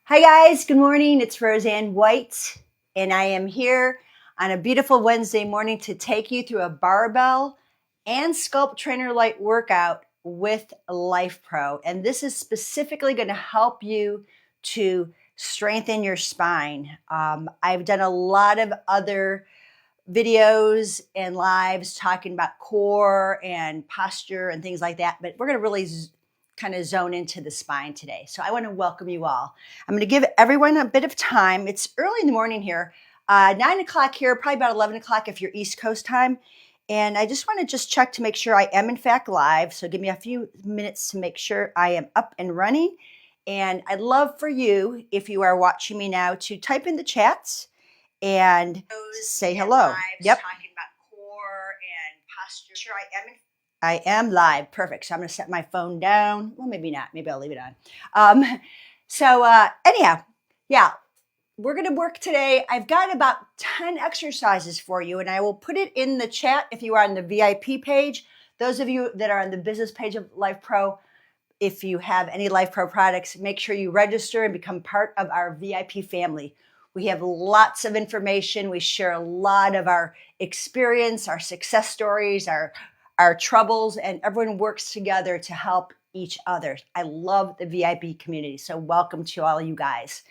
Hi guys, good morning. It's Roseann White, and I am here on a beautiful Wednesday morning to take you through a barbell and SculptTrainer light workout with Life Pro. And this is specifically going to help you to strengthen your spine. I've done a lot of other videos and lives talking about core and posture and things like that, but we're going to really kind of zone into the spine today. So I want to welcome you all. I'm going to give everyone a bit of time. It's early in the morning here, 9 o'clock here, probably about 11 o'clock if you're East Coast time. And I just want to check to make sure I am in fact live. So give me a few minutes to make sure I am up and running. And I'd love for you, if you are watching me now, to type in the chats and say hello. Yep. Talking about core and posture. Sure, I am live. Perfect. So I'm going to set my phone down. Well, maybe not. Maybe I'll leave it on. Anyhow, yeah, we're going to work today. I've got about 10 exercises for you, and I will put it in the chat if you are on the VIP page. Those of you that are on the business page of Life Pro, if you have any Life Pro products, make sure you register and become part of our VIP family. We have lots of information. We share a lot of our experience, our success stories, our troubles, and everyone works together to help each other. I love the VIP community, so welcome to all you guys.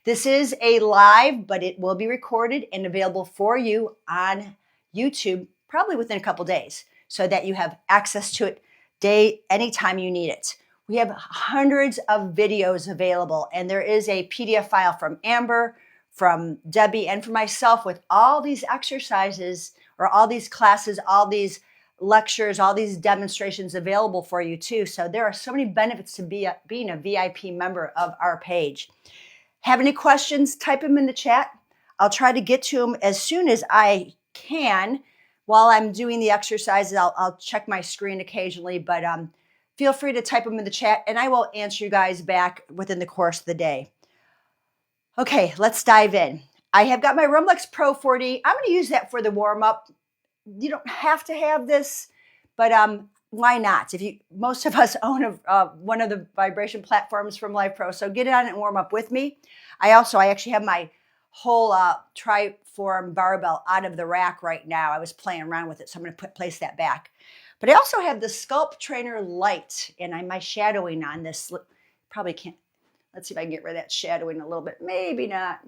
This is a live, but it will be recorded and available for you on YouTube probably within a couple days so that you have access to it anytime you need it. We have hundreds of videos available, and there is a PDF file from Amber, from Debbie, and from myself with all these exercises or all these classes, all these lectures, all these demonstrations available for you too. So there are so many benefits to being a VIP member of our page. Have any questions? Type them in the chat. I'll try to get to them as soon as I can. While I'm doing the exercises, I'll check my screen occasionally, but feel free to type them in the chat and I will answer you guys back within the course of the day. Okay, let's dive in. I have got my Rumlex Pro 40. I'm going to use that for the warm-up. You don't have to have this, but why not? Most of us own one of the vibration platforms from Life Pro, so get it on and warm up with me. I actually have my whole Triform Barbell out of the rack right now. I was playing around with it, so I'm going to place that back. But I also have the SculptTrainer Light, and my shadowing on this. Probably can't. Let's see if I can get rid of that shadowing a little bit. Maybe not.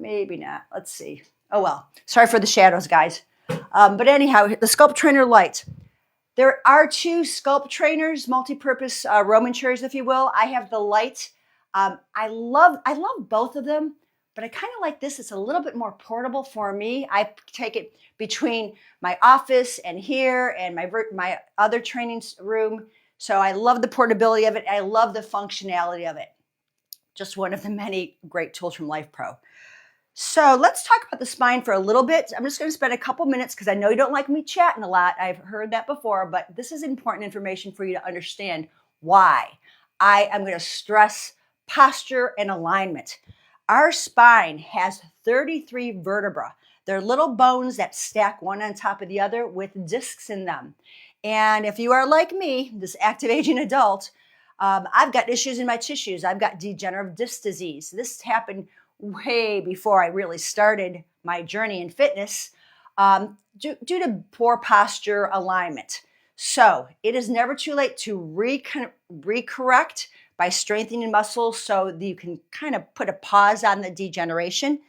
Let's see. Oh, well. Sorry for the shadows, guys. But anyhow, the SculptTrainer Light. There are two SculptTrainers, multi-purpose Roman chairs, if you will. I have the Light. I love both of them, but I kind of like this. It's a little bit more portable for me. I take it between my office and here and my other training room. So I love the portability of it. I love the functionality of it. Just one of the many great tools from Life Pro. So let's talk about the spine for a little bit. I'm just going to spend a couple minutes because I know you don't like me chatting a lot. I've heard that before, but this is important information for you to understand why. I am going to stress posture and alignment. Our spine has 33 vertebrae. They're little bones that stack one on top of the other with discs in them. And if you are like me, this active aging adult, I've got issues in my tissues. I've got degenerative disc disease. This happened way before I really started my journey in fitness due to poor posture alignment. So it is never too late to recorrect by strengthening muscles so that you can kind of put a pause on the degeneration.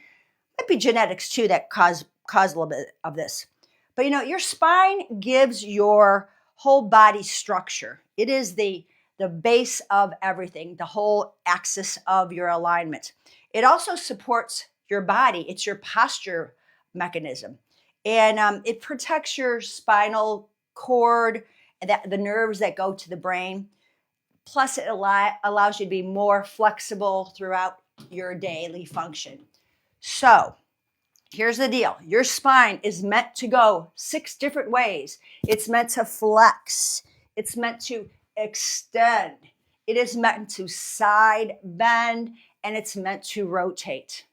Might be genetics too that cause a little bit of this. But your spine gives your whole body structure. It is the base of everything, the whole axis of your alignment. It also supports your body. It's your posture mechanism. And it protects your spinal cord and the nerves that go to the brain. Plus, it allows you to be more flexible throughout your daily function. So, here's the deal. Your spine is meant to go 6 different ways. It's meant to flex. It's meant to extend. It is meant to side bend, and it's meant to rotate.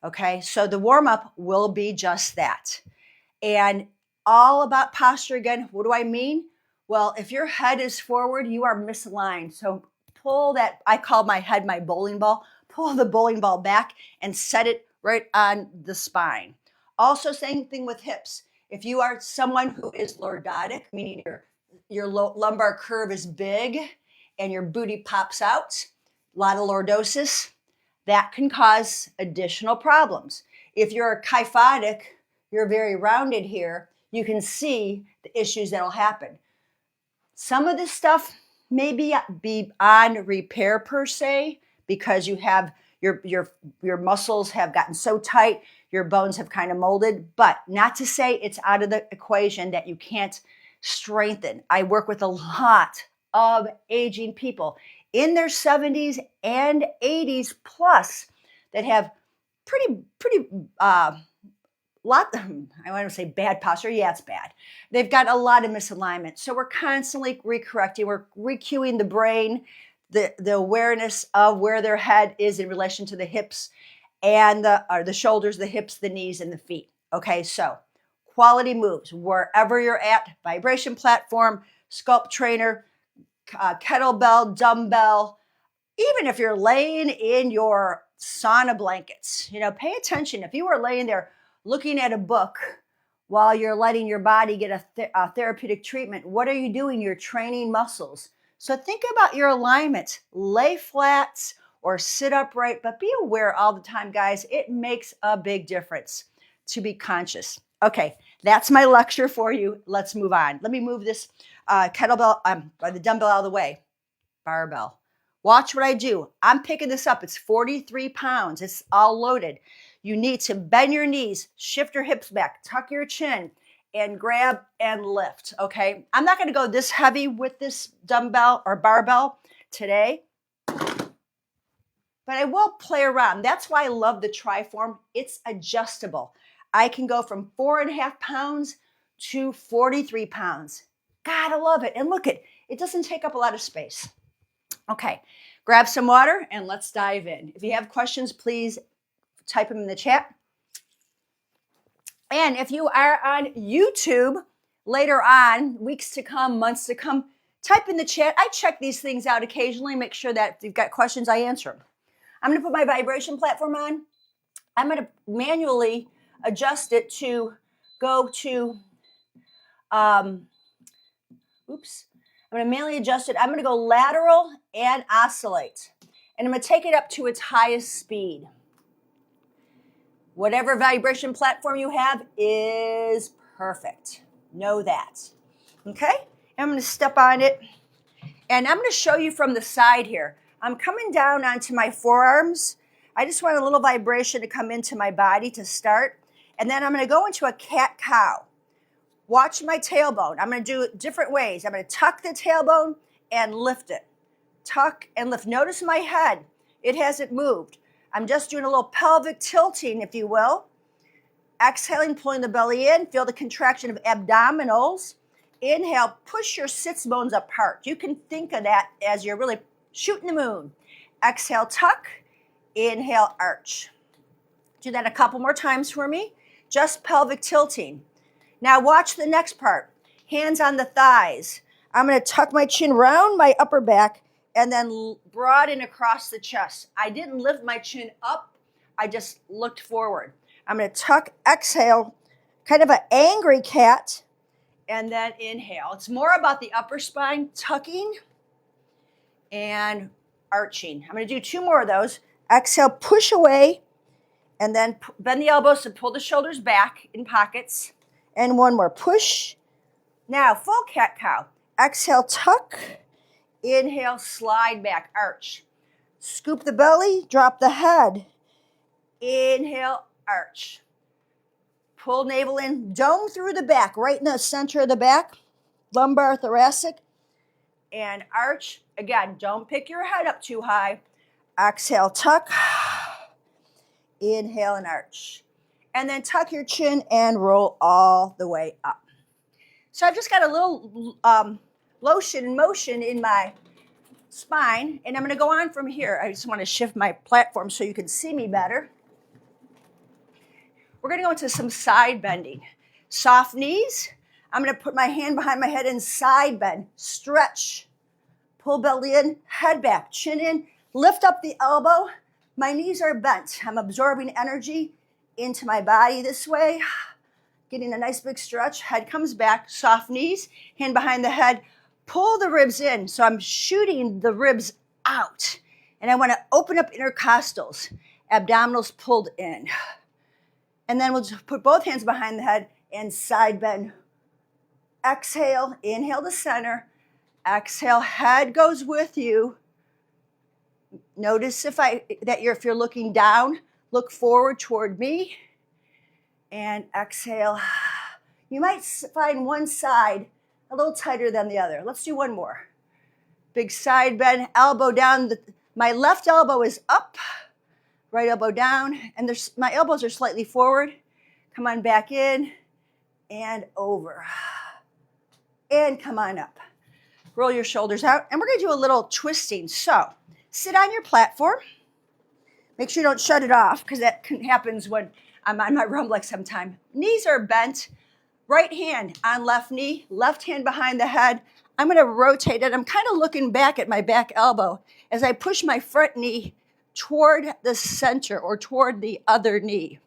Okay, so the warm-up will be just that. And all about posture again. What do I mean? Well, if your head is forward, you are misaligned. So pull that, I call my head my bowling ball. pull the bowling ball back and set it right on the spine. Also, same thing with hips. If you are someone who is lordotic, meaning your lumbar curve is big and your booty pops out, a lot of lordosis, that can cause additional problems. If you're kyphotic, you're very rounded here, you can see the issues that'll happen. Some of this stuff may be beyond repair per se, because you have your muscles have gotten so tight, your bones have kind of molded, but not to say it's out of the equation that you can't strengthen. I work with a lot of aging people in their 70s and 80s plus that have pretty lot, I want to say bad posture. Yeah, it's bad. They've got a lot of misalignment. So we're constantly recorrecting. We're recuing the brain, the awareness of where their head is in relation to the hips and the shoulders, the hips, the knees, and the feet. Okay, so quality moves wherever you're at, vibration platform, SculptTrainer, kettlebell, dumbbell, even if you're laying in your sauna blankets, pay attention. If you are laying there looking at a book while you're letting your body get a therapeutic treatment, what are you doing? You're training muscles. So think about your alignment. Lay flat or sit upright, but be aware all the time, guys. It makes a big difference to be conscious. Okay, that's my lecture for you. Let's move on. Let me move this kettlebell, the dumbbell out of the way. Barbell. Watch what I do. I'm picking this up. It's 43 pounds. It's all loaded. You need to bend your knees, shift your hips back, tuck your chin, and grab and lift, okay? I'm not going to go this heavy with this dumbbell or barbell today, but I will play around. That's why I love the Triform. It's adjustable. I can go from 4.5 pounds to 43 pounds. Gotta love it. And look, it doesn't take up a lot of space. Okay, grab some water and let's dive in. If you have questions, please type them in the chat. And if you are on YouTube later on, weeks to come, months to come, type in the chat. I check these things out occasionally, make sure that if you've got questions, I answer them. I'm going to put my vibration platform on. I'm going to manually adjust it to go to, I'm going to manually adjust it. I'm going to go lateral and oscillate. And I'm going to take it up to its highest speed. Whatever vibration platform you have is perfect. Know that. Okay? I'm going to step on it. And I'm going to show you from the side here. I'm coming down onto my forearms. I just want a little vibration to come into my body to start. And then I'm going to go into a cat-cow. Watch my tailbone. I'm going to do it different ways. I'm going to tuck the tailbone and lift it. Tuck and lift. Notice my head. It hasn't moved. I'm just doing a little pelvic tilting, if you will. Exhaling, pulling the belly in. Feel the contraction of abdominals. Inhale, push your sits bones apart. You can think of that as you're really shooting the moon. Exhale, tuck. Inhale, arch. Do that a couple more times for me. Just pelvic tilting. Now watch the next part. Hands on the thighs. I'm going to tuck my chin round my upper back and then broaden across the chest. I didn't lift my chin up. I just looked forward. I'm going to tuck, exhale, kind of an angry cat, and then inhale. It's more about the upper spine, tucking and arching. I'm going to do 2 more of those. Exhale, push away, and then bend the elbows to pull the shoulders back in pockets. And 1 more, push. Now, full cat-cow. Exhale, tuck. Inhale, slide back, arch. Scoop the belly, drop the head. Inhale, arch. Pull navel in, dome through the back, right in the center of the back, lumbar, thoracic, and arch. Again, don't pick your head up too high. Exhale, tuck. Inhale and arch. And then tuck your chin and roll all the way up. So I've just got a little lotion and motion in my spine, and I'm going to go on from here. I just want to shift my platform so you can see me better. We're going to go into some side bending. Soft knees. I'm going to put my hand behind my head and side bend. Stretch. Pull belly in, head back, chin in. Lift up the elbow. My knees are bent. I'm absorbing energy into my body this way, getting a nice big stretch. Head comes back, soft knees, hand behind the head. Pull the ribs in. So I'm shooting the ribs out. And I want to open up intercostals, abdominals pulled in. And then we'll just put both hands behind the head and side bend. Exhale, inhale to center. Exhale, head goes with you. Notice if you're looking down, look forward toward me. And exhale. You might find one side a little tighter than the other. Let's do one more. Big side bend, elbow down. My left elbow is up, right elbow down, and my elbows are slightly forward. Come on back in and over. And come on up. Roll your shoulders out, and we're going to do a little twisting. So sit on your platform. Make sure you don't shut it off, because that happens when I'm on my room like sometime. Knees are bent. Right hand on left knee, left hand behind the head. I'm going to rotate it. I'm kind of looking back at my back elbow as I push my front knee toward the center or toward the other knee.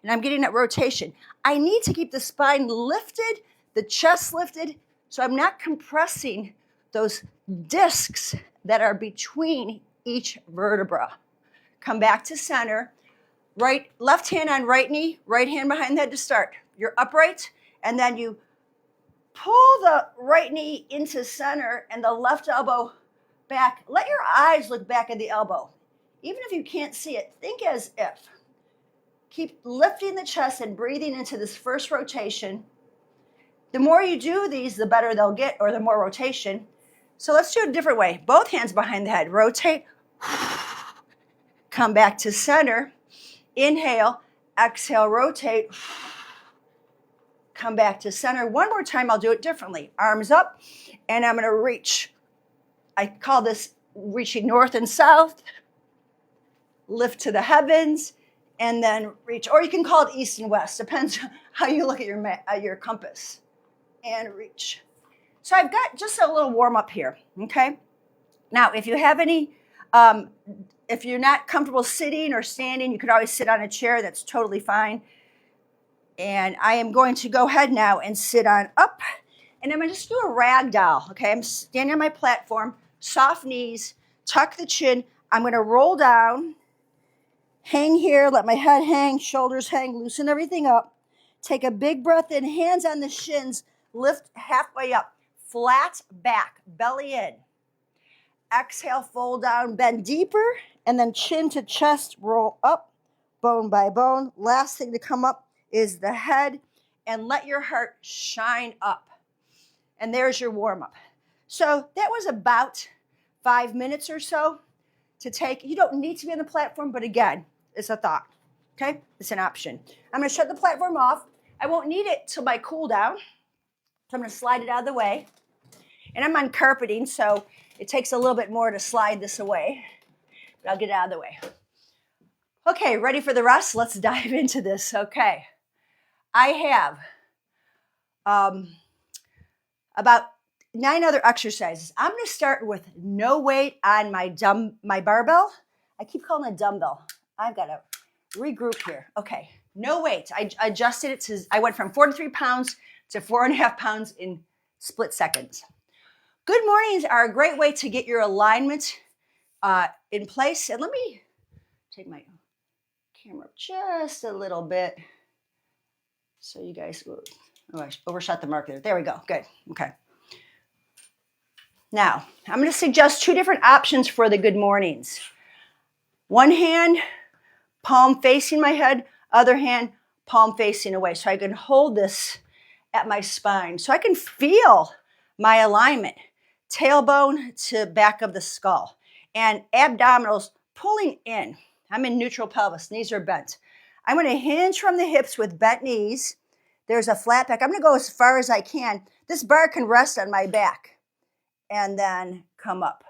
And I'm getting that rotation. I need to keep the spine lifted, the chest lifted, so I'm not compressing those discs that are between each vertebra. Come back to center. Left hand on right knee, right hand behind the head to start. You're upright, and then you pull the right knee into center and the left elbow back. Let your eyes look back at the elbow. Even if you can't see it, think as if. Keep lifting the chest and breathing into this first rotation. The more you do these, the better they'll get, or the more rotation. So let's do it a different way. Both hands behind the head. Rotate. Come back to center. Inhale. Exhale. Rotate. Come back to center. One more time, I'll do it differently. Arms up, and I'm going to reach. I call this reaching north and south. Lift to the heavens, and then reach. Or you can call it east and west. Depends how you look at your compass. And reach. So I've got just a little warm up here, okay? Now, if you have any, if you're not comfortable sitting or standing, you could always sit on a chair. That's totally fine. And I am going to go ahead now and sit on up. And I'm going to just do a rag doll, okay? I'm standing on my platform, soft knees, tuck the chin. I'm going to roll down, hang here, let my head hang, shoulders hang, loosen everything up. Take a big breath in, hands on the shins, lift halfway up, flat back, belly in. Exhale, fold down, bend deeper, and then chin to chest, roll up, bone by bone. Last thing to come up is the head, and let your heart shine up. And there's your warm-up. So that was about 5 minutes or so to take. You don't need to be on the platform, but again, it's a thought, okay? It's an option. I'm going to shut the platform off. I won't need it till my cool down. So I'm going to slide it out of the way. And I'm on carpeting, so it takes a little bit more to slide this away. But I'll get it out of the way. Okay, ready for the rest? Let's dive into this. Okay. I have about 9 other exercises. I'm going to start with no weight on my barbell. I keep calling it dumbbell. I've got to regroup here. Okay, no weight. I adjusted it to, I went from 43 pounds to 4.5 pounds in split seconds. Good mornings are a great way to get your alignment in place. And let me take my camera up just a little bit so you guys will, oh, I overshot the mark there. There we go. Good. Okay. Now, I'm going to suggest 2 different options for the good mornings. One hand, palm facing my head, other hand, palm facing away. So I can hold this at my spine. So I can feel my alignment, tailbone to back of the skull, and abdominals pulling in. I'm in neutral pelvis, knees are bent. I'm going to hinge from the hips with bent knees. There's a flat back. I'm going to go as far as I can. This bar can rest on my back and then come up.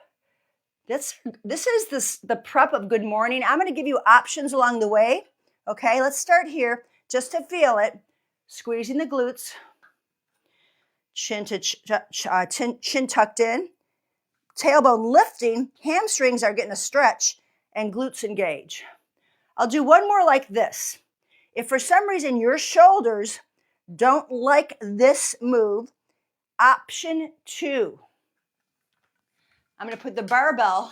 This is the prep of good morning. I'm going to give you options along the way. Okay, let's start here just to feel it. Squeezing the glutes. Chin tucked in. Tailbone lifting. Hamstrings are getting a stretch. and glutes engage. I'll do one more like this. If for some reason your shoulders don't like this move, option 2. I'm going to put the barbell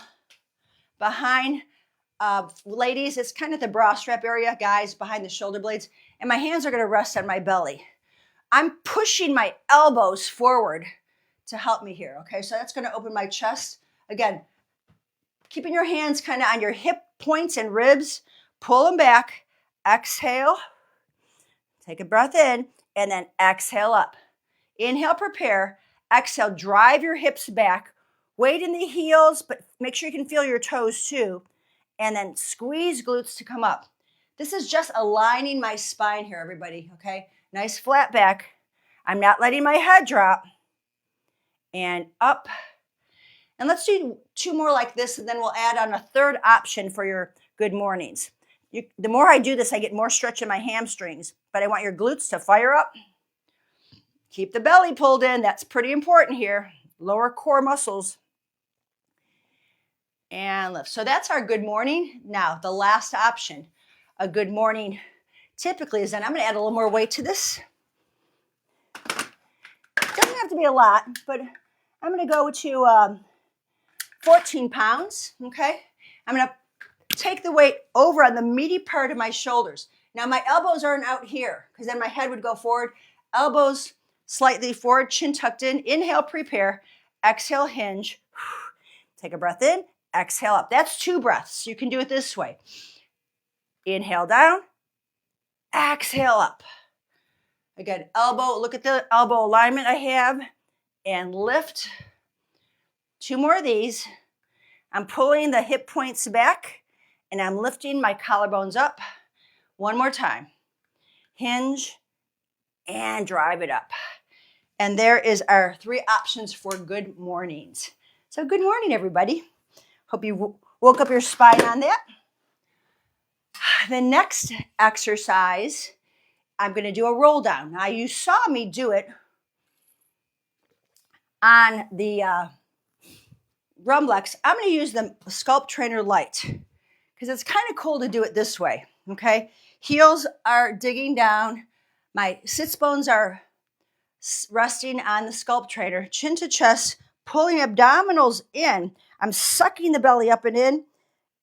behind, ladies, it's kind of the bra strap area, guys, behind the shoulder blades, and my hands are going to rest on my belly. I'm pushing my elbows forward to help me here, okay? So that's going to open my chest. Again, keeping your hands kind of on your hip points and ribs, pull them back, exhale, take a breath in, and then exhale up. Inhale, prepare, exhale, drive your hips back, weight in the heels, but make sure you can feel your toes too, and then squeeze glutes to come up. This is just aligning my spine here, everybody, okay? Nice flat back. I'm not letting my head drop. And up. And let's do 2 more like this, and then we'll add on a third option for your good mornings. The more I do this, I get more stretch in my hamstrings, but I want your glutes to fire up. Keep the belly pulled in. That's pretty important here. Lower core muscles. And lift. So that's our good morning. Now, the last option, a good morning typically is, then I'm going to add a little more weight to this. Doesn't have to be a lot, but I'm going to go to 14 pounds, okay? I'm going to take the weight over on the meaty part of my shoulders. Now, my elbows aren't out here because then my head would go forward. Elbows slightly forward, chin tucked in. Inhale, prepare. Exhale, hinge. Take a breath in. Exhale up. That's 2 breaths. You can do it this way. Inhale down. Exhale up. Again, elbow, look at the elbow alignment I have, and lift. 2 more of these. I'm pulling the hip points back, and I'm lifting my collarbones up. 1 more time. Hinge, and drive it up. And there is our 3 options for good mornings. So good morning, everybody. Hope you woke up your spine on that. The next exercise, I'm going to do a roll down. Now, you saw me do it on the Rumblex. I'm going to use the SculptTrainer Lite because it's kind of cool to do it this way, okay? Heels are digging down. My sits bones are resting on the SculptTrainer. Chin to chest, pulling abdominals in. I'm sucking the belly up and in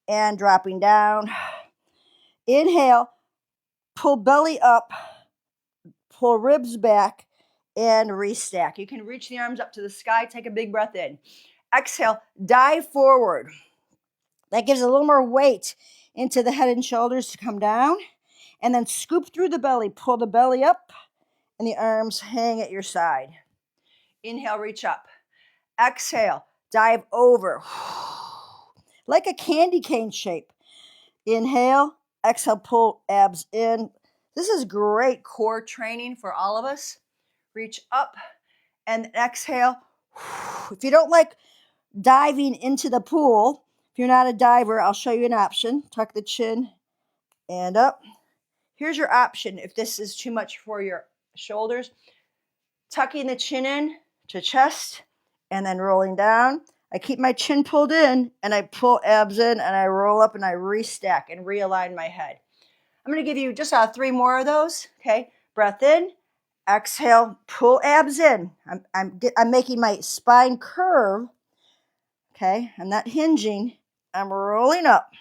and dropping down. Inhale, pull belly up, pull ribs back, and restack. You can reach the arms up to the sky. Take a big breath in. Exhale, dive forward. That gives a little more weight into the head and shoulders to come down. And then scoop through the belly. Pull the belly up, and the arms hang at your side. Inhale, reach up. Exhale, dive over. Like a candy cane shape. Inhale, exhale, pull abs in. This is great core training for all of us. Reach up and exhale. If you don't like diving into the pool, if you're not a diver, I'll show you an option. Tuck the chin and up. Here's your option if this is too much for your shoulders. Tucking the chin in to chest and then rolling down. I keep my chin pulled in and I pull abs in and I roll up and I restack and realign my head. I'm going to give you just 3 more of those, okay? Breath in, exhale, pull abs in. I'm making my spine curve, okay? I'm not hinging. I'm rolling up.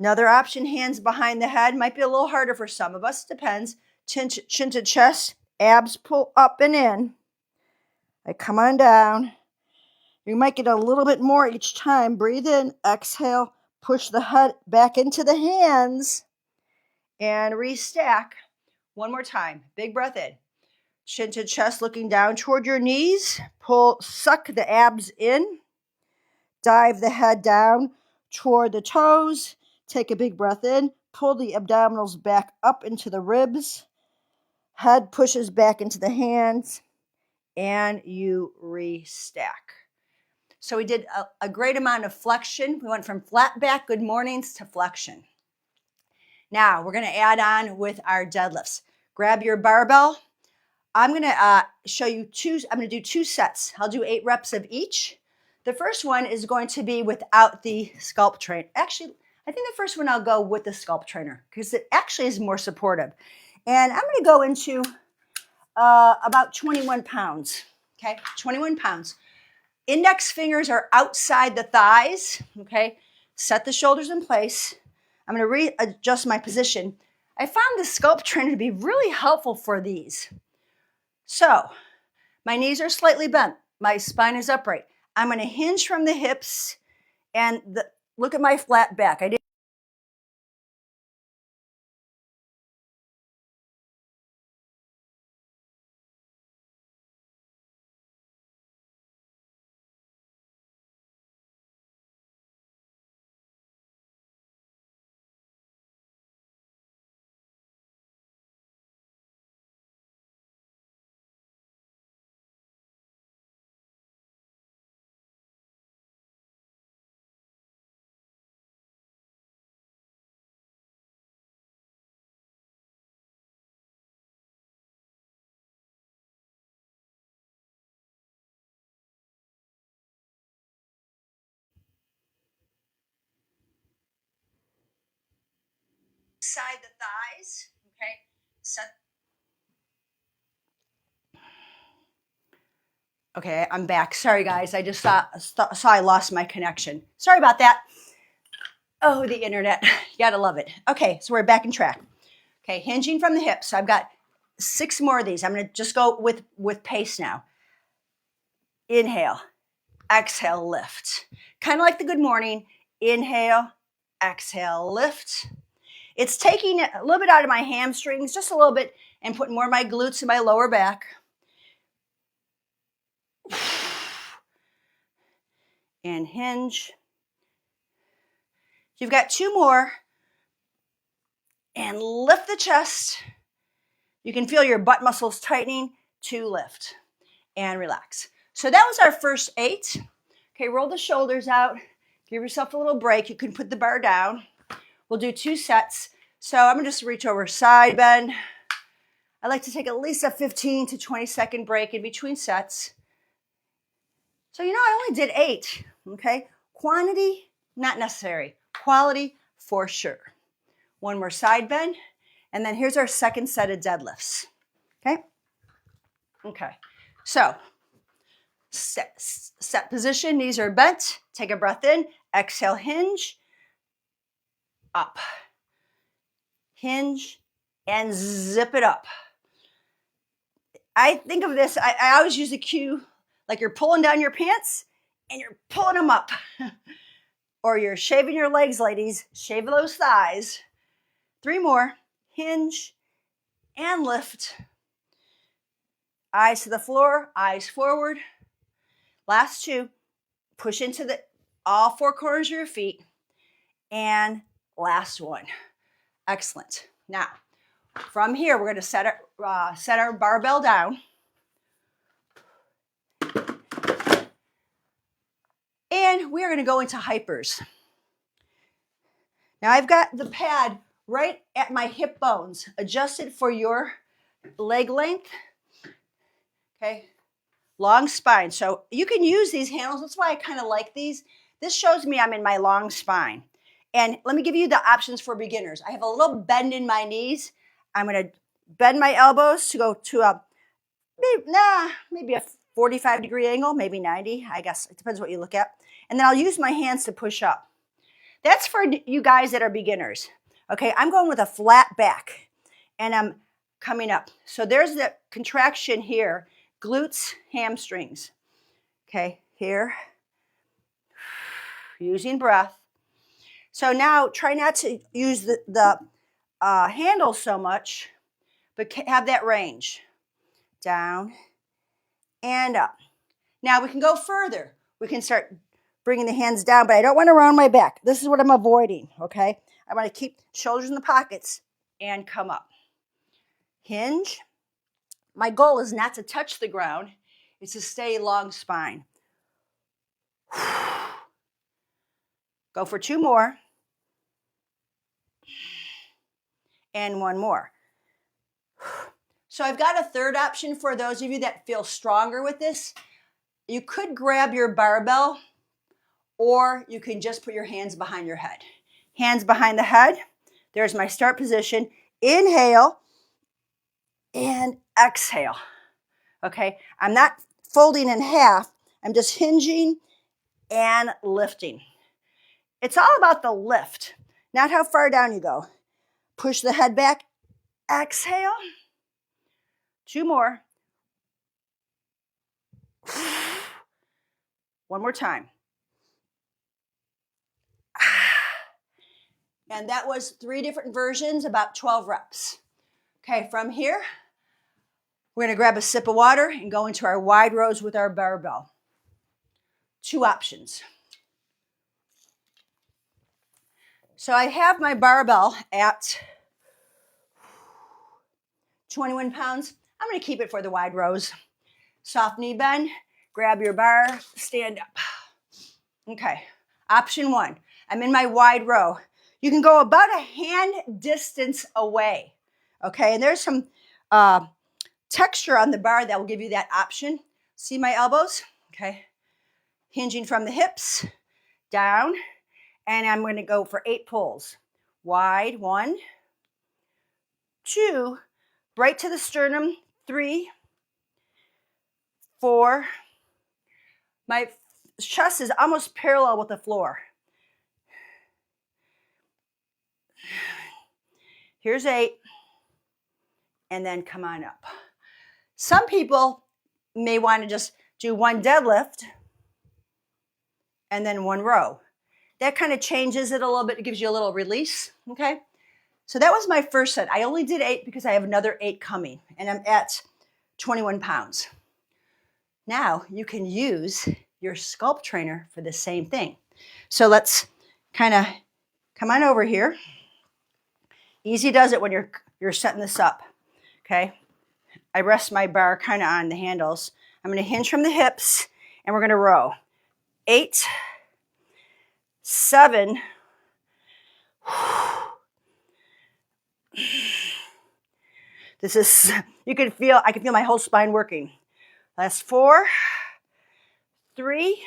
Another option, hands behind the head. Might be a little harder for some of us. Depends. Chin to chest, abs pull up and in. I come on down. You might get a little bit more each time. Breathe in, exhale, push the head back into the hands, and restack. 1 more time. Big breath in. Chin to chest, looking down toward your knees. Suck the abs in. Dive the head down toward the toes. Take a big breath in. Pull the abdominals back up into the ribs. Head pushes back into the hands. And you restack. So we did a great amount of flexion. We went from flat back good mornings to flexion. Now we're going to add on with our deadlifts. Grab your barbell. I'm going to show you I'm going to do 2 sets. I'll do 8 reps of each. The first one is going to be without the SculptTrainer. Actually, I think the first one I'll go with the SculptTrainer because it actually is more supportive. And I'm going to go into about 21 pounds. Okay, 21 pounds. Index fingers are outside the thighs. Okay, set the shoulders in place. I'm going to readjust my position. I found the SculptTrainer to be really helpful for these. So, my knees are slightly bent. My spine is upright. I'm going to hinge from the hips and look at my flat back. I did side the thighs. Okay, set. Okay, I'm back. Sorry, guys. I just saw I lost my connection. Sorry about that. Oh, the internet. You gotta love it. Okay, so we're back in track. Okay, hinging from the hips. So I've got 6 more of these. I'm gonna just go with pace now. Inhale, exhale, lift. Kind of like the good morning. Inhale, exhale, lift. It's taking a little bit out of my hamstrings, just a little bit, and putting more of my glutes in my lower back. And hinge. You've got 2 more. And lift the chest. You can feel your butt muscles tightening to lift and relax. So that was our first 8. Okay, roll the shoulders out. Give yourself a little break. You can put the bar down. We'll do 2 sets. So I'm going to just reach over, side bend. I like to take at least a 15 to 20 second break in between sets. So I only did 8. Okay, quantity, not necessary. Quality, for sure. 1 more side bend. And then here's our second set of deadlifts. Okay? Okay. So, set position, knees are bent. Take a breath in. Exhale, hinge. Up. Hinge. And zip it up. I think of this, I always use the cue like you're pulling down your pants and you're pulling them up. Or you're shaving your legs, ladies. Shave those thighs. 3 more. Hinge and lift. Eyes to the floor, eyes forward. Last 2. Push into all 4 corners of your feet. And last 1. Excellent. Now, from here, we're going to set our barbell down. And we are going to go into hypers. Now, I've got the pad right at my hip bones, adjusted for your leg length. Okay, long spine. So you can use these handles. That's why I kind of like these. This shows me I'm in my long spine. And let me give you the options for beginners. I have a little bend in my knees. I'm going to bend my elbows to go to maybe a 45-degree angle, maybe 90. I guess it depends what you look at. And then I'll use my hands to push up. That's for you guys that are beginners. Okay, I'm going with a flat back. And I'm coming up. So there's the contraction here. Glutes, hamstrings. Okay, here. Using breath. So now try not to use the handle so much, but have that range. Down and up. Now we can go further. We can start bringing the hands down, but I don't want to round my back. This is what I'm avoiding, okay? I want to keep shoulders in the pockets and come up. Hinge. My goal is not to touch the ground. It's to stay long spine. Go for 2 more. And 1 more. So I've got a third option for those of you that feel stronger with this. You could grab your barbell or you can just put your hands behind your head. Hands behind the head. There's my start position. Inhale and exhale. Okay, I'm not folding in half. I'm just hinging and lifting. It's all about the lift, not how far down you go. Push the head back. Exhale. 2 more. One more time. And that was 3 different versions, about 12 reps. Okay, from here, we're going to grab a sip of water and go into our wide rows with our barbell. 2 options. So I have my barbell at 21 pounds. I'm going to keep it for the wide rows. Soft knee bend, grab your bar, stand up. Okay, option 1. I'm in my wide row. You can go about a hand distance away. Okay, and there's some texture on the bar that will give you that option. See my elbows? Okay, hinging from the hips, down, and I'm going to go for 8 pulls. Wide, 1, 2, right to the sternum, 3, 4. My chest is almost parallel with the floor. Here's 8, and then come on up. Some people may want to just do 1 deadlift and then 1 row. That kind of changes it a little bit. It gives you a little release, okay? So that was my first set. I only did 8 because I have another 8 coming, and I'm at 21 pounds. Now you can use your SculptTrainer for the same thing. So let's kind of come on over here. Easy does it when you're setting this up, okay? I rest my bar kind of on the handles. I'm going to hinge from the hips, and we're going to row. 8, 7, this is, I can feel my whole spine working. Last 4, 3,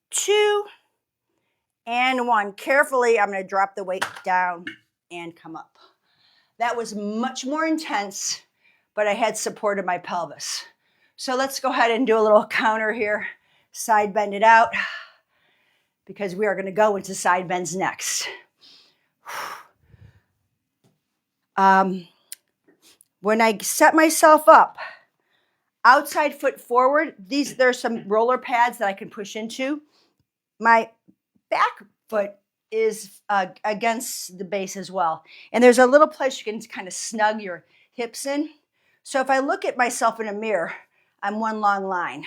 2, and 1. Carefully, I'm going to drop the weight down and come up. That was much more intense, but I had support in my pelvis. So let's go ahead and do a little counter here. Side bend it out, because we are going to go into side bends next. When I set myself up, outside foot forward, there's some roller pads that I can push into. My back foot is against the base as well. And there's a little place you can kind of snug your hips in. So if I look at myself in a mirror, I'm one long line.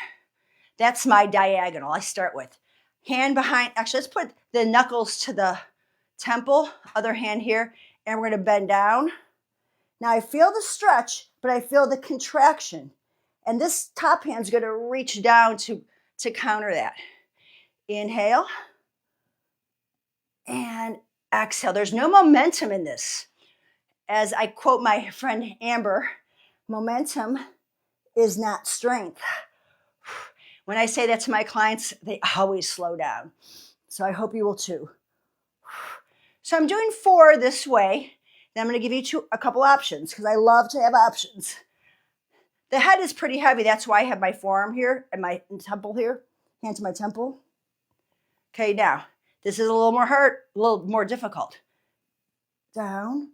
That's my diagonal I start with. Hand behind, actually let's put the knuckles to the temple, other hand here, and we're going to bend down. Now I feel the stretch, but I feel the contraction. And this top hand's going to reach down to counter that. Inhale and exhale. There's no momentum in this. As I quote my friend Amber, momentum is not strength. When I say that to my clients, they always slow down. So I hope you will too. So I'm doing 4 this way. Then I'm going to give you a couple options, because I love to have options. The head is pretty heavy. That's why I have my forearm here and my temple here. Hand to my temple. Okay, now, this is a little more hard, a little more difficult. Down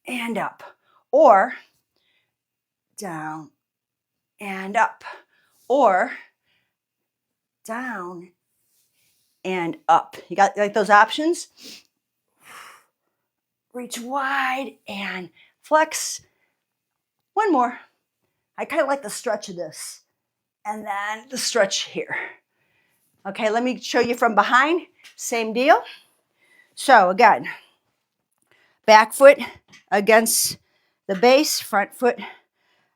and up. Or down and up. Or down and up. You got like those options? Reach wide and flex. 1 more. I kind of like the stretch of this. And then the stretch here. Okay, let me show you from behind. Same deal. So again, back foot against the base, front foot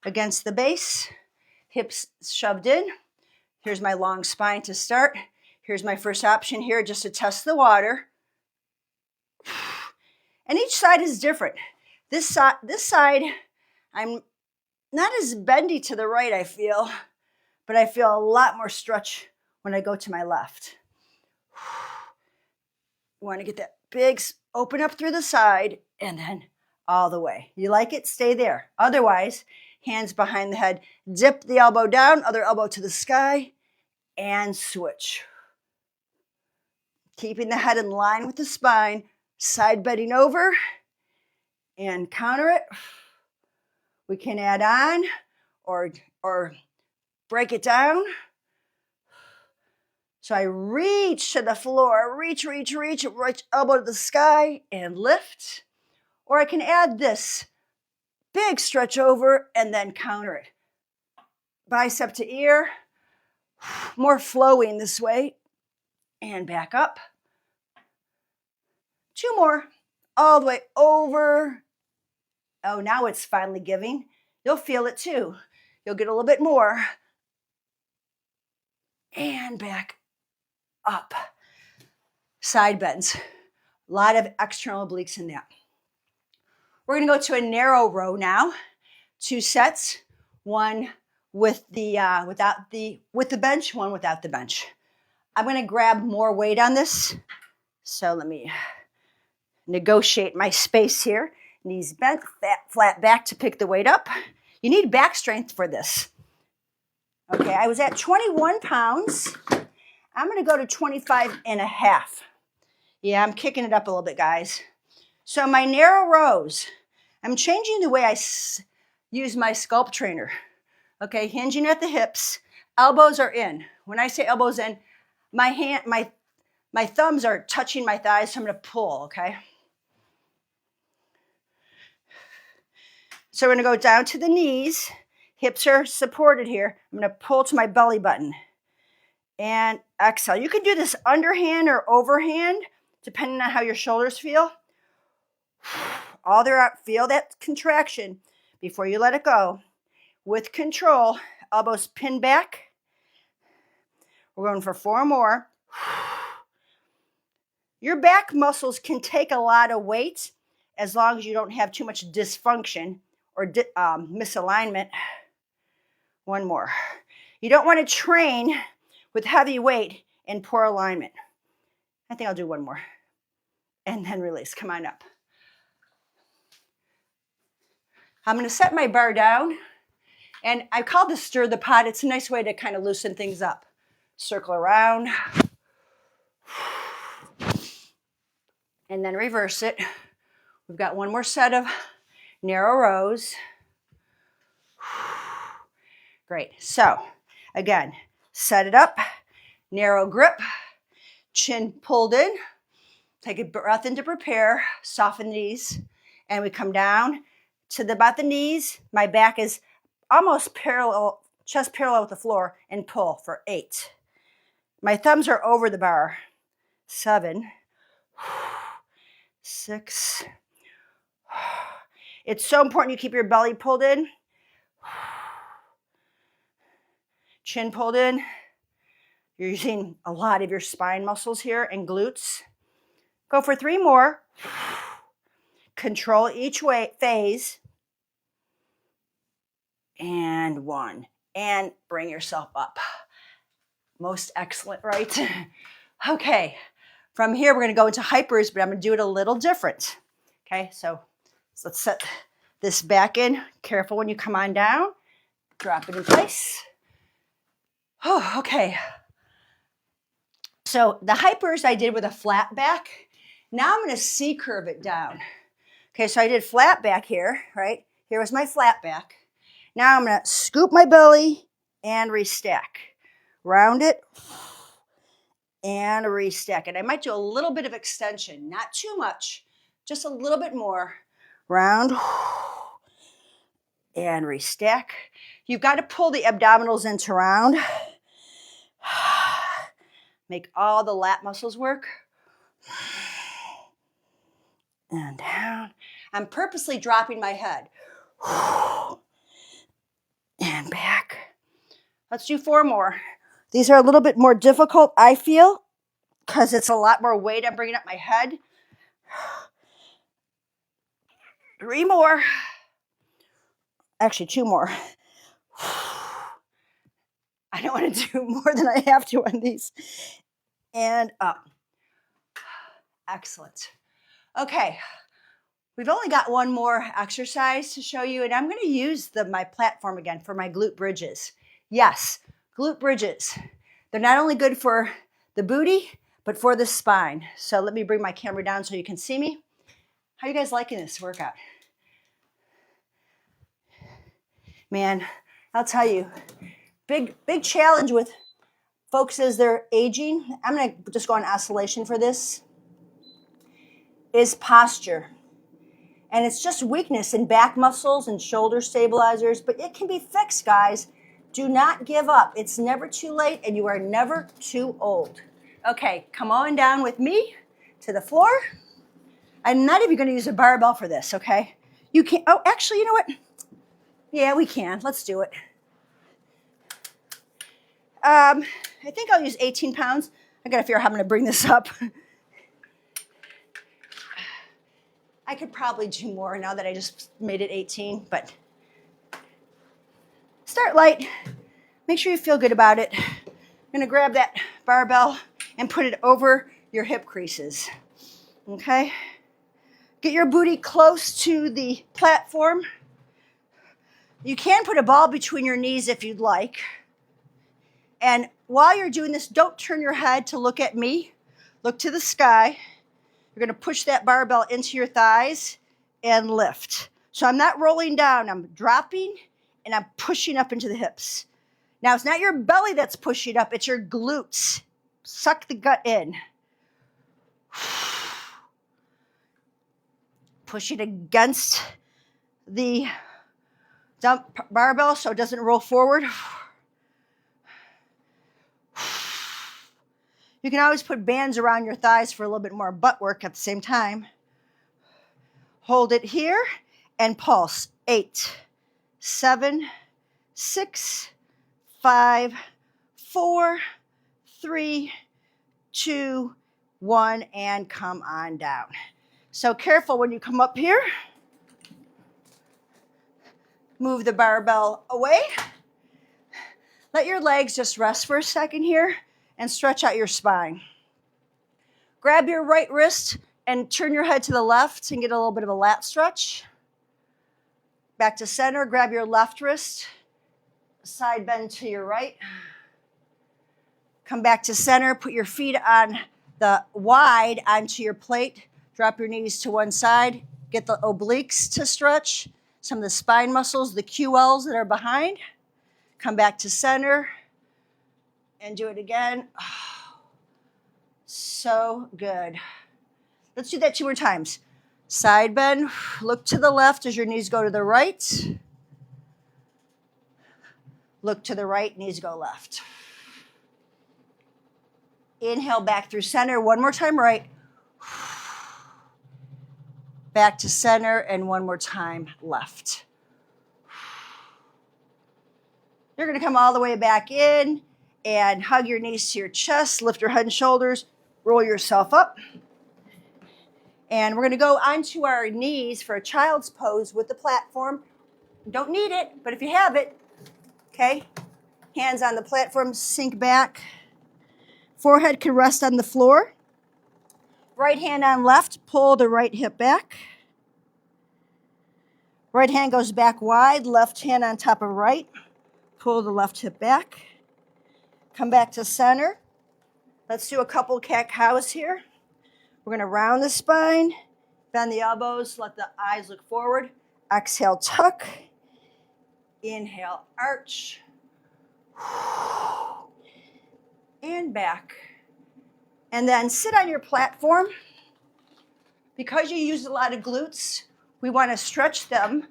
against the base, hips shoved in. Here's my long spine to start. Here's my first option here just to test the water. And each side is different. This side, I'm not as bendy to the right, I feel, but I feel a lot more stretch when I go to my left. You want to get that big open up through the side and then all the way. You like it? Stay there. Otherwise, hands behind the head. Dip the elbow down, other elbow to the sky, and switch. Keeping the head in line with the spine, side bending over, and counter it. We can add on or break it down. So I reach to the floor, reach, elbow to the sky and lift. Or I can add this big stretch over and then counter it. Bicep to ear, more flowing this way. And back up. 2 more, all the way over. Oh, now it's finally giving. You'll feel it too. You'll get a little bit more. And back up. Side bends. A lot of external obliques in that. We're going to go to a narrow row now. 2 sets. One with the with the bench, one without the bench. I'm going to grab more weight on this. So let me negotiate my space here. Knees bent, flat back to pick the weight up. You need back strength for this. Okay, I was at 21 pounds. I'm going to go to 25 and a half. Yeah, I'm kicking it up a little bit, guys. So my narrow rows, I'm changing the way I use my SculptTrainer. Okay, hinging at the hips. Elbows are in. When I say elbows in, my thumbs are touching my thighs, so I'm going to pull, okay? So we're going to go down to the knees. Hips are supported here. I'm going to pull to my belly button. And exhale. You can do this underhand or overhand, depending on how your shoulders feel. All the way up. Feel that contraction before you let it go. With control, elbows pin back. We're going for 4 more. Your back muscles can take a lot of weight as long as you don't have too much dysfunction or misalignment. 1 more. You don't want to train with heavy weight and poor alignment. I think I'll do 1 more. And then release. Come on up. I'm going to set my bar down. And I call this stir the pot. It's a nice way to kind of loosen things up. Circle around. And then reverse it. We've got 1 more set of narrow rows. Great. So, again, set it up. Narrow grip. Chin pulled in. Take a breath in to prepare. Soften the knees. And we come down to about the knees. My back is almost parallel, chest parallel with the floor, and pull for 8. My thumbs are over the bar. 7. 6. It's so important you keep your belly pulled in. Chin pulled in. You're using a lot of your spine muscles here and glutes. Go for 3 more. Control each phase. And 1. And bring yourself up. Most excellent, right? Okay. From here, we're going to go into hypers, but I'm going to do it a little different. Okay, so let's set this back in. Careful when you come on down. Drop it in place. Oh, okay. So the hypers I did with a flat back. Now I'm going to C-curve it down. Okay, so I did flat back here, right? Here was my flat back. Now I'm going to scoop my belly and restack. Round it and restack it. I might do a little bit of extension, not too much, just a little bit more. Round and restack. You've got to pull the abdominals into round. Make all the lat muscles work. And down. I'm purposely dropping my head. And back. Let's do 4 more. These are a little bit more difficult, I feel, because it's a lot more weight I'm bringing up my head. 3 more. Actually, 2 more. I don't want to do more than I have to on these. and up. Excellent. Okay, we've only got one more exercise to show you, and I'm going to use my platform again for my glute bridges. Yes, glute bridges. They're not only good for the booty, but for the spine. So let me bring my camera down so you can see me. How are you guys liking this workout? Man, I'll tell you, big challenge with folks as they're aging. I'm going to just go on oscillation for this. Is posture. And it's just weakness in back muscles and shoulder stabilizers, but it can be fixed, guys. Do not give up. It's never too late, and you are never too old. Okay, come on down with me to the floor. I'm not even going to use a barbell for this, okay? You can't. Oh, actually, you know what? Yeah, we can. Let's do it. I think I'll use 18 pounds. I got to figure out how I'm going to bring this up. I could probably do more now that I just made it 18, but start light. Make sure you feel good about it. I'm going to grab that barbell and put it over your hip creases, okay? Get your booty close to the platform. You can put a ball between your knees if you'd like. And while you're doing this, don't turn your head to look at me. Look to the sky. You're going to push that barbell into your thighs and lift. So I'm not rolling down. I'm dropping and I'm pushing up into the hips. Now, it's not your belly that's pushing up. It's your glutes. Suck the gut in. Push it against the dump barbell so it doesn't roll forward. You can always put bands around your thighs for a little bit more butt work at the same time. Hold it here and pulse. 8, 7, 6, 5, 4, 3, 2, 1, and come on down. So careful when you come up here. Move the barbell away. Let your legs just rest for a second here and stretch out your spine. Grab your right wrist and turn your head to the left and get a little bit of a lat stretch. Back to center, grab your left wrist, side bend to your right. Come back to center, put your feet on the wide onto your plate. Drop your knees to one side. Get the obliques to stretch. Some of the spine muscles, the QLs that are behind. Come back to center and do it again. Oh, so good. Let's do that 2 more times. Side bend, look to the left as your knees go to the right. Look to the right, knees go left. Inhale back through center, one more time right. Back to center and one more time left. You're going to come all the way back in and hug your knees to your chest, lift your head and shoulders, roll yourself up. And we're going to go onto our knees for a child's pose with the platform. Don't need it, but if you have it, okay, hands on the platform, sink back. Forehead can rest on the floor. Right hand on left, pull the right hip back. Right hand goes back wide, left hand on top of right. Pull the left hip back. Come back to center. Let's do a couple cat-cows here. We're going to round the spine, bend the elbows, let the eyes look forward. Exhale, tuck. Inhale, arch. And back. And then sit on your platform. Because you use a lot of glutes, we want to stretch them.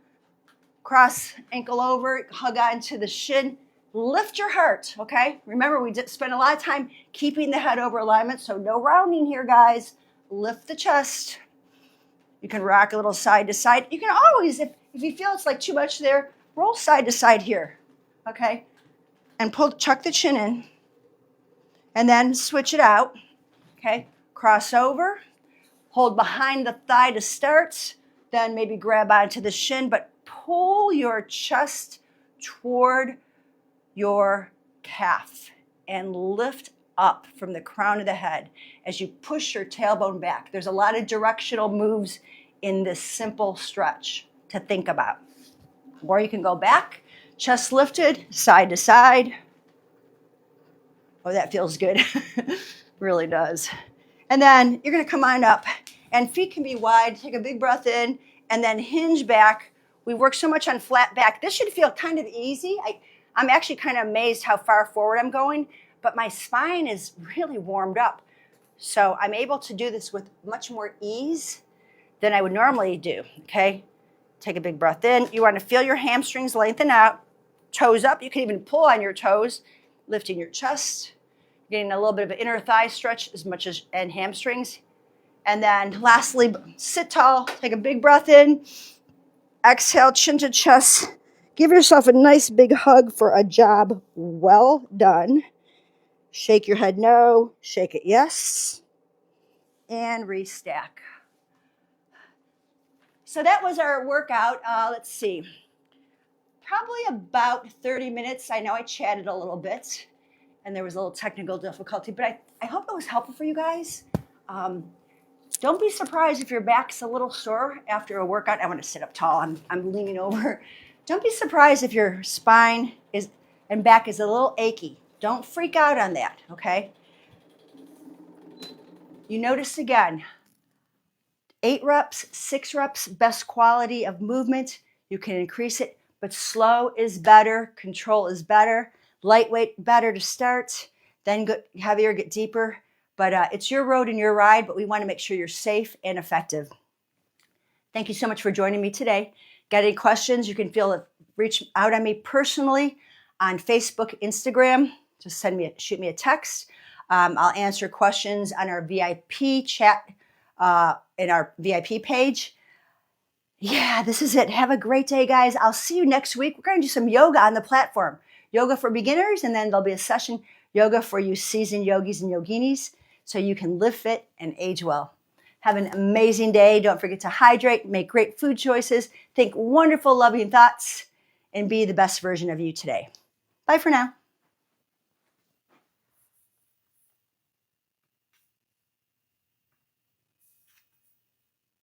Cross ankle over, hug onto the shin. Lift your heart, okay? Remember, we did spend a lot of time keeping the head over alignment, so no rounding here, guys. Lift the chest. You can rock a little side to side. You can always, if you feel it's like too much there, roll side to side here, okay? And chuck the chin in. And then switch it out, okay? Cross over. Hold behind the thigh to start. Then maybe grab onto the shin, but pull your chest toward your calf and lift up from the crown of the head as you push your tailbone back. There's a lot of directional moves in this simple stretch to think about. Or you can go back, chest lifted, side to side. Oh, that feels good. Really does. And then you're going to come on up, and feet can be wide. Take a big breath in, and then hinge back. We work so much on flat back. This should feel kind of easy. I'm actually kind of amazed how far forward I'm going, but my spine is really warmed up. So I'm able to do this with much more ease than I would normally do, okay? Take a big breath in. You want to feel your hamstrings lengthen out, toes up. You can even pull on your toes, lifting your chest, getting a little bit of an inner thigh stretch as much as and hamstrings. And then lastly, sit tall, take a big breath in, exhale, chin to chest. Give yourself a nice big hug for a job well done. Shake your head no, shake it yes, and restack. So that was our workout. Let's see, probably about 30 minutes. I know I chatted a little bit and there was a little technical difficulty, but I hope it was helpful for you guys. Don't be surprised if your back's a little sore after a workout. I want to sit up tall. I'm leaning over. Don't be surprised if your spine and back is a little achy. Don't freak out on that, okay? You notice again, 8 reps, 6 reps, best quality of movement. You can increase it, but slow is better. Control is better. Lightweight, better to start. Then get heavier, get deeper. But it's your road and your ride, but we want to make sure you're safe and effective. Thank you so much for joining me today. Got any questions? You can reach out on me personally on Facebook, Instagram. Just shoot me a text. I'll answer questions on our VIP chat in our VIP page. Yeah, this is it. Have a great day, guys. I'll see you next week. We're going to do some yoga on the platform. Yoga for beginners, and then there'll be a session, yoga for you seasoned yogis and yoginis, so you can live fit and age well. Have an amazing day. Don't forget to hydrate, make great food choices, think wonderful, loving thoughts, and be the best version of you today. Bye for now.